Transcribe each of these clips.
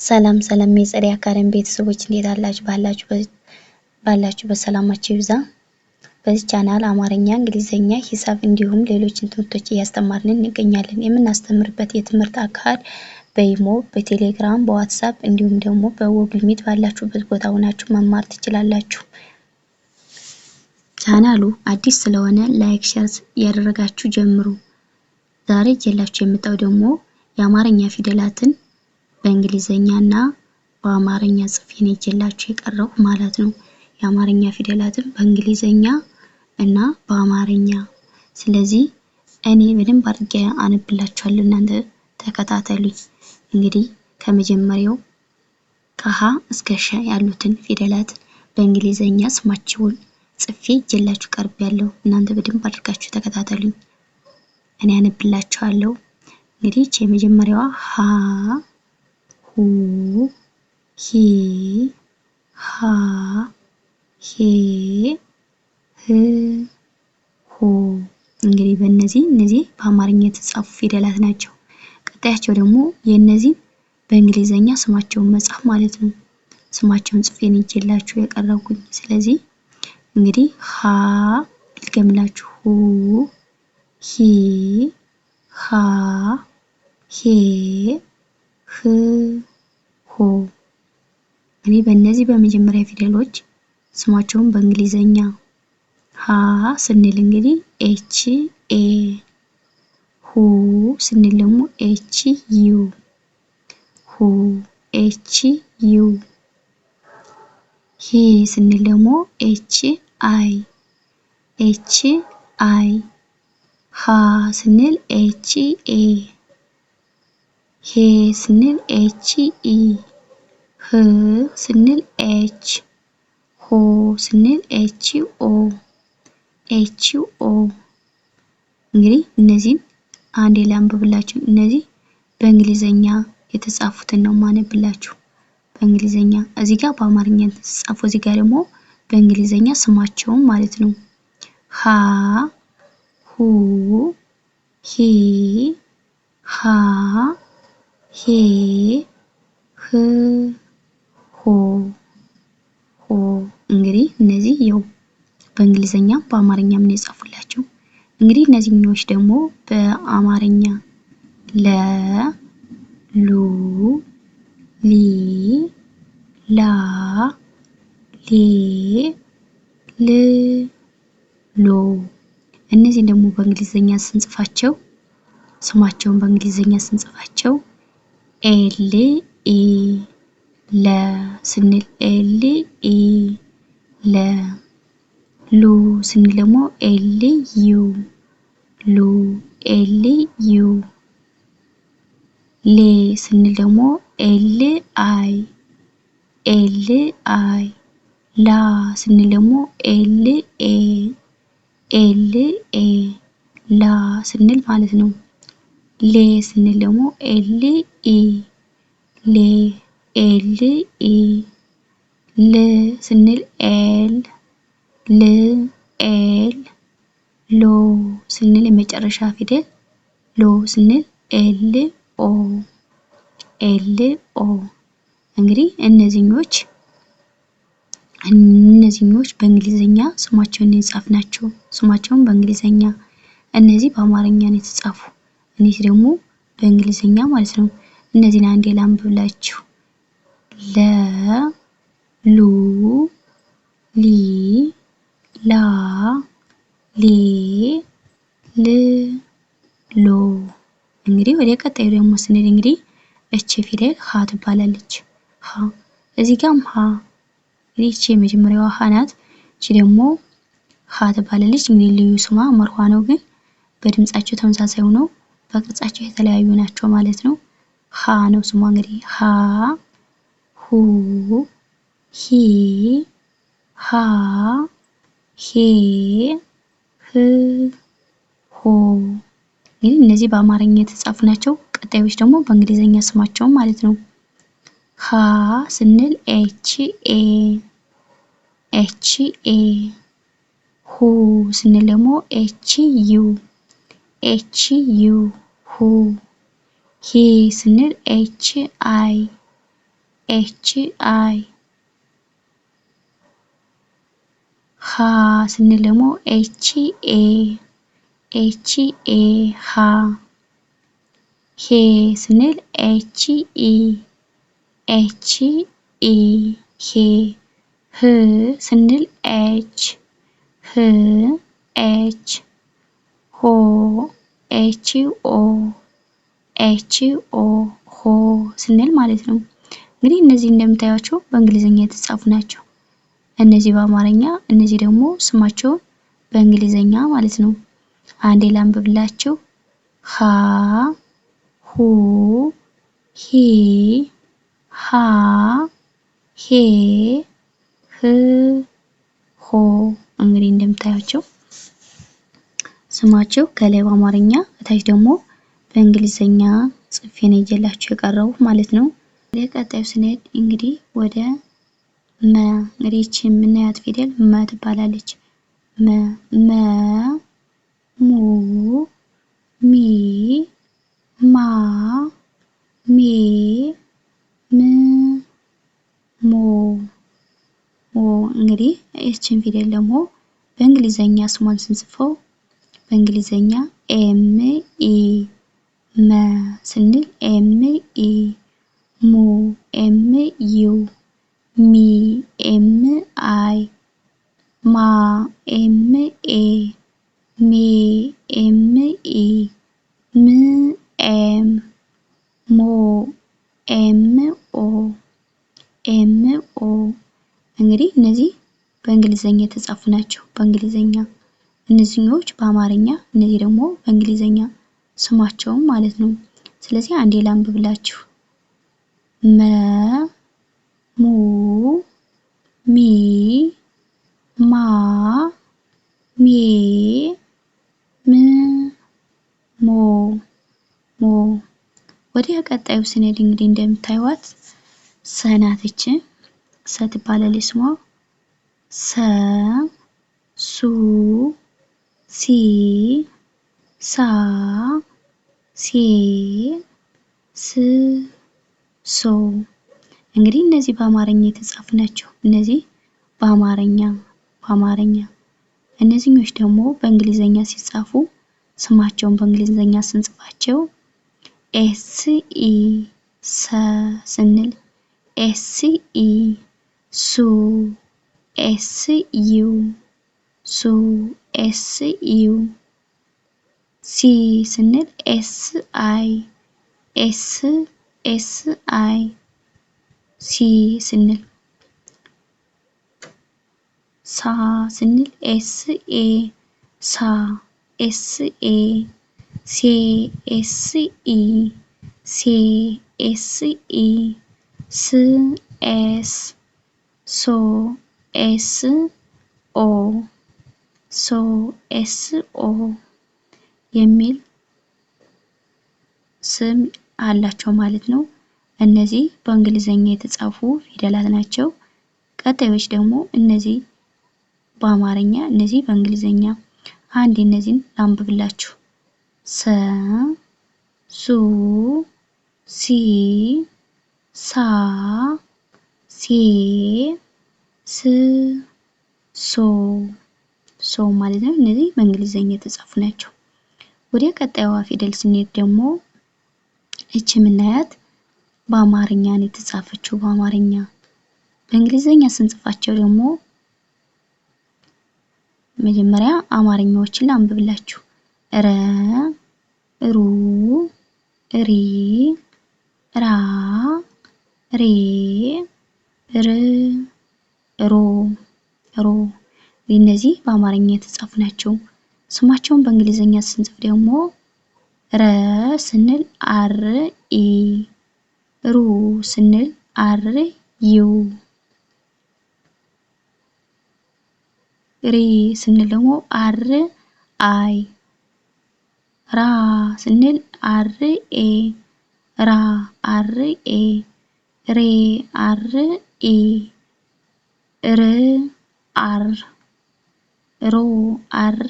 ሰላም የጸደይ አካዳሚ ቤተሰቦች እንዴት አላችሁ? ባላችሁ በሰላማችሁ ይብዛ። በዚህ ቻናል አማርኛ፣ እንግሊዘኛ፣ ሂሳብ እንዲሁም ሌሎችን ትምህርቶች እያስተማርን እንገኛለን። የምናስተምርበት የትምህርት አካል በኢሞ፣ በቴሌግራም፣ በዋትስአፕ እንዲሁም ደግሞ በጉግል ሚት ባላችሁበት ቦታ ሆናችሁ መማር ትችላላችሁ። ቻናሉ አዲስ ስለሆነ ላይክ፣ ሼር ያደረጋችሁ ጀምሩ። ዛሬ ይዤላችሁ የመጣው ደግሞ የአማርኛ ፊደላትን በእንግሊዘኛና በአማርኛ ጽፌ ነው ይዤላችሁ የቀረው ማለት ነው። የአማርኛ ፊደላትን በእንግሊዘኛ እና በአማርኛ። ስለዚህ እኔ በደንብ አድርጌ አነብላችኋለሁ፣ እናንተ ተከታተሉኝ። እንግዲህ ከመጀመሪያው ከሀ እስከ ሸ ያሉትን ፊደላት በእንግሊዘኛ ስማቸውን ጽፌ ይዤላችሁ ቀርቤያለሁ። እናንተ በደንብ አድርጋችሁ ተከታተሉኝ፣ እኔ አነብላችኋለሁ። እንግዲህ የመጀመሪያዋ ሀ ሁ ሂ ሃ ሄ ህ ሆ። እንግዲህ እነዚህ በአማርኛ የተጻፉ ፊደላት ናቸው። ቀጣያቸው ደግሞ የነዚህ በእንግሊዘኛ ስማቸውን መጻፍ ማለት ነው። ስማቸውን ጽፌ ነው ይዤላችሁ የቀረብኩኝ። ስለዚህ እንግዲህ ሀ ልገምላችሁ፣ ሁ ሂ ሃ ሄ ህ ሆ። እንግዲህ በእነዚህ በመጀመሪያ ፊደሎች ስማቸውን በእንግሊዘኛ ሀ ስንል እንግዲህ ኤች ኤ፣ ሁ ስንል ደግሞ ኤች ዩ፣ ሁ ኤች ዩ፣ ሂ ስንል ደግሞ ኤች አይ፣ ኤች አይ፣ ሃ ስንል ኤች ኤ፣ ሄ ስንል ኤች ኢ፣ ህ ስንል ኤች፣ ሆ ስንል ኤች ኦ፣ ኤች ኦ። እንግዲህ እነዚህን አንዴ ላንብብላችሁ። እነዚህ በእንግሊዘኛ የተጻፉትን ነው ማነብላችሁ። በእንግሊዘኛ እዚህ ጋር በአማርኛ ተጻፉ፣ እዚህ ጋር ደግሞ በእንግሊዘኛ ስማቸውን ማለት ነው። ሀ ሁ ሂ ሃ ሄ ህ ሆ ሆ። እንግዲህ እነዚህ ያው በእንግሊዘኛ በአማርኛም ነው የጻፉላችሁ። እንግዲህ እነዚህኞች ደግሞ በአማርኛ ለ ሉ ሊ ላ ሌ ል ሎ። እነዚህ ደግሞ በእንግሊዘኛ ስንጽፋቸው ስማቸውን በእንግሊዘኛ ስንጽፋቸው ኤል ኢ፣ ለ ስንል ኤል ኢ ለ፣ ሉ ስንል ደግሞ ኤል ዩ፣ ሉ ኤል ዩ፣ ሌ ስንል ደግሞ ኤል አይ፣ ኤል አይ፣ ላ ስንል ደግሞ ኤል ኤ፣ ኤል ኤ፣ ላ ስንል ማለት ነው። ሌ ስንል ደግሞ ኤል ኢ፣ ሌ ኤል ኢ፣ ል ስንል ኤል፣ ል ኤል፣ ሎ ስንል የመጨረሻ ፊደል ሎ ስንል ኤል ኦ፣ ኤል ኦ። እንግዲህ እነዚህኞች በእንግሊዘኛ ስማቸውን የጻፍናቸው፣ ስማቸውን በእንግሊዘኛ። እነዚህ በአማርኛ ነው የተጻፉ፣ እነዚህ ደግሞ በእንግሊዘኛ ማለት ነው። እነዚህን አንዴ ላንብብላችሁ። ለ ሉ ሊ ላ ሌ ል ሎ። እንግዲህ ወደ ቀጣዩ ደግሞ ስንል እንግዲህ እቺ ፊደል ሀ ትባላለች። ሀ እዚህ ጋርም ሀ፣ እንግዲህ እቺ የመጀመሪያዋ ሀ ናት። እቺ ደግሞ ሀ ትባላለች። እንግዲህ ልዩ ስሟ መርኋ ነው፣ ግን በድምጻቸው ተመሳሳይ ሆነው በቅርጻቸው የተለያዩ ናቸው ማለት ነው። ሀ ነው ስሟ። እንግዲህ ሀ ሁ ሂ ሃ ሄ ህ ሆ። እንግዲህ እነዚህ በአማርኛ የተጻፉ ናቸው። ቀጣዮች ደግሞ በእንግሊዘኛ ስማቸው ማለት ነው። ሀ ስንል ኤች ኤ፣ ኤች ኤ፣ ሁ ስንል ደግሞ ኤች ዩ፣ ኤች ዩ፣ ሁ። ሂ ስንል ኤች አይ፣ ኤች አይ ሃ ስንል ደግሞ ኤች ኤ ሃ ሄ ስንል ኤች ኢ ሄ ህ ስንል ኤች ሆ ኤች ኦ ሆ ስንል ማለት ነው። እንግዲህ እነዚህ እንደምታዩቸው በእንግሊዘኛ የተጻፉ ናቸው። እነዚህ በአማርኛ እነዚህ ደግሞ ስማቸው በእንግሊዘኛ ማለት ነው። አንዴ ላንብብላችሁ። ሃ ሁ ሂ ሃ ሄ ህ ሆ እንግዲህ እንደምታዩቸው ስማቸው ከላይ በአማርኛ እታች ደግሞ በእንግሊዘኛ ጽፌ ነው ይዤላችሁ የቀረው ማለት ነው። ለቀጣዩ ስንሄድ እንግዲህ ወደ መ እንግዲህ እቺ የምናያት ፊደል መ ትባላለች። መ ሙ ሚ ማ ሜ ም ሞ እንግዲህ እቺን ፊደል ደግሞ በእንግሊዘኛ ስሟን ስንጽፈው በእንግሊዘኛ ኤም ኢ መ ስንል ኤም ኢ ሙ ኤም ዩ ሚ ኤም አይ ማ ኤም ኤ ሜ ኤም ኢ ም ኤም ሞ ኤም ኦ እንግዲህ እነዚህ በእንግሊዘኛ የተጻፉ ናቸው። በእንግሊዘኛ እነዚህኞች በአማርኛ እነዚህ ደግሞ በእንግሊዘኛ ስማቸው ማለት ነው። ስለዚህ አንዴ ላንብብላችሁ። መ ሙ ሚ ማ ሜ ም ሞ ወደ ቀጣዩ ስንሄድ እንግዲህ እንደምታዩት ሰናትች ሰ ትባላለች ስሟ ሰ ሱ ሲ ሳ ሴ ስ ሶ እንግዲህ እነዚህ በአማርኛ የተጻፉ ናቸው። እነዚህ በአማርኛ እነዚህኞች ደግሞ በእንግሊዘኛ ሲጻፉ ስማቸውን በእንግሊዘኛ ስንጽፋቸው ኤስ ኢ ሰ ስንል ኤስ ኢ ሱ ኤስ ዩ ሲ ስንል ኤስ አይ ሲ ስንል ሳ ስንል ኤስ ኤ ሳ ኤስ ኤ ሴ ኤስ ኢ ስ ኤስ ሶ ኤስ ኦ የሚል ስም አላቸው ማለት ነው። እነዚህ በእንግሊዘኛ የተጻፉ ፊደላት ናቸው። ቀጣዮች ደግሞ እነዚህ በአማርኛ እነዚህ በእንግሊዘኛ አንድ እነዚህን ላንብብላችሁ። ሰ ሱ ሲ ሳ ሴ ስ ሶ ማለት ነው። እነዚህ በእንግሊዘኛ የተጻፉ ናቸው። ወደ ቀጣዩዋ ፊደል ስንሄድ ደግሞ እቺ የምናያት በአማርኛ ነው የተጻፈችው። በአማርኛ በእንግሊዘኛ ስንጽፋቸው ደግሞ መጀመሪያ አማርኛዎችን ላንብብላችሁ። ረ ሩ ሪ ራ ሬ ር ሮ እነዚህ በአማርኛ የተጻፉ ናቸው። ስማቸውን በእንግሊዘኛ ስንጽፍ ደግሞ ረ ስንል አር ኢ ሩ ስንል አር ዩ ሪ ስንል ደግሞ አር አይ ራ ስንል አር ኤ ራ አር ኤ ሬ አር ኢ ር አር ሮ አር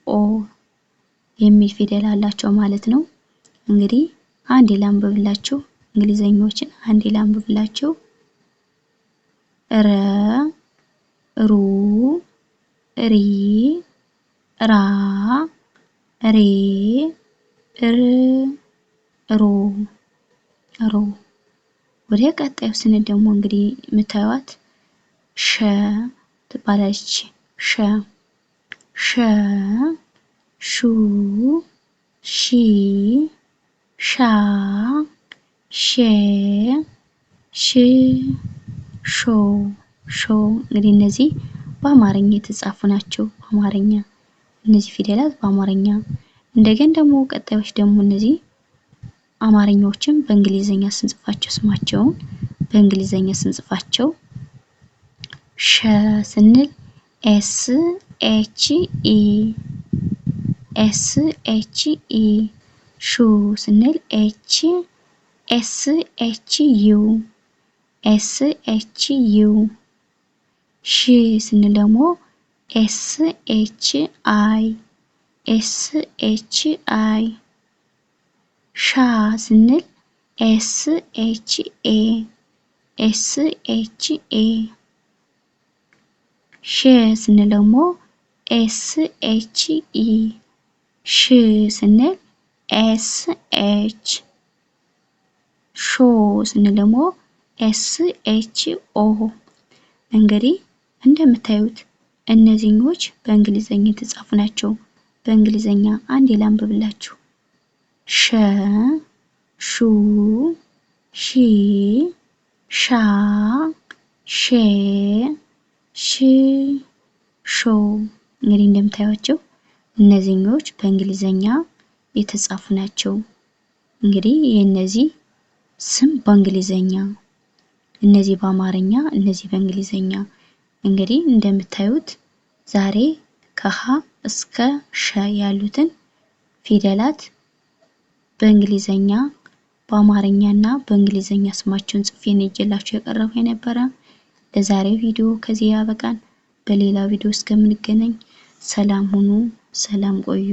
ኦ የሚል ፊደል አላቸው ማለት ነው። እንግዲህ አንዴ ላንብብላችሁ። እንግሊዘኞችን አንዴ ላንብብላችሁ ረ ሩ ሪ ራ ሬ ር ሮ ሮ ወደ ቀጣዩ ስንል ደግሞ እንግዲህ የምታዩት ሸ ትባላለች ሸ ሸ ሹ ሺ ሻ ሼ ሽ ሾ ሾ እንግዲህ እነዚህ በአማርኛ የተጻፉ ናቸው በአማርኛ እነዚህ ፊደላት በአማርኛ እንደገና ደግሞ ቀጣዮች ደግሞ እነዚህ አማርኛዎችን በእንግሊዘኛ ስንጽፋቸው ስማቸውን በእንግሊዘኛ ስንጽፋቸው ሸ ስንል ኤስ ኤች ኢ ሹ ስንል ኤች ኤስ ኤች ዩ ሺ ስንል ደግሞ ኤስ ኤች አይ ሻ ስንል ኤስ ኤች ኤ ሼ ስንል ደግሞ ኤስ ኤች ኢ ሽ ስንል ኤስ ኤች ሾ ስንል ደግሞ ኤስ ኤች ኦ እንግዲህ እንደምታዩት እነዚህኞች በእንግሊዘኛ የተጻፉ ናቸው በእንግሊዘኛ አንዴ ላንብብላችሁ ሸ ሹ ሺ ሻ ሼ ሽ ሾ እንግዲህ እንደምታዩቸው እነዚህኞች በእንግሊዘኛ የተጻፉ ናቸው እንግዲህ የነዚህ ስም በእንግሊዘኛ እነዚህ በአማርኛ እነዚህ በእንግሊዘኛ እንግዲህ እንደምታዩት ዛሬ ከሀ እስከ ሸ ያሉትን ፊደላት በእንግሊዘኛ በአማርኛና በእንግሊዘኛ ስማቸውን ጽፌ ነው ይዤላችሁ የቀረበ የነበረ ለዛሬው ቪዲዮ ከዚህ ያበቃል በሌላ ቪዲዮ እስከምንገናኝ ሰላም ሁኑ ሰላም ቆዩ